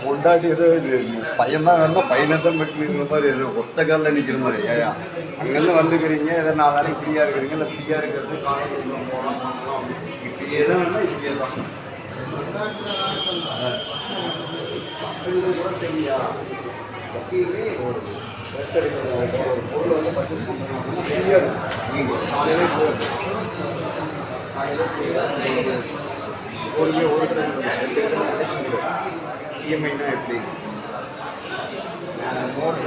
கொண்டாடி ஏதோ பையன் தான் வேணும், பையனை தான் வெட்டுங்கிற மாதிரி ஏதோ ஒத்த காலில் நிற்கிற மாதிரி. ஏயா அங்கெல்லாம் வந்துக்கிறீங்க, எதை 4 நாளைக்கு ஃப்ரீயாக இருக்கிறீங்க, இல்லை ஃப்ரீயாக இருக்கிறது காலேஜ் போகலாம் பண்ணலாம். இப்படியே தான் வேணும், இப்படியே தான் பசங்களுக்கு கூட சரியா எப்பயுமே ஒரு பொருளை வந்து பர்ச்சேஸ் பண்ணுறாங்கன்னா ஃப்ரீயாக இருக்கும். நீங்கள் காலையிலே போகுது, காலையில் ஒரு இஎம்ஐனா எப்படி மோட்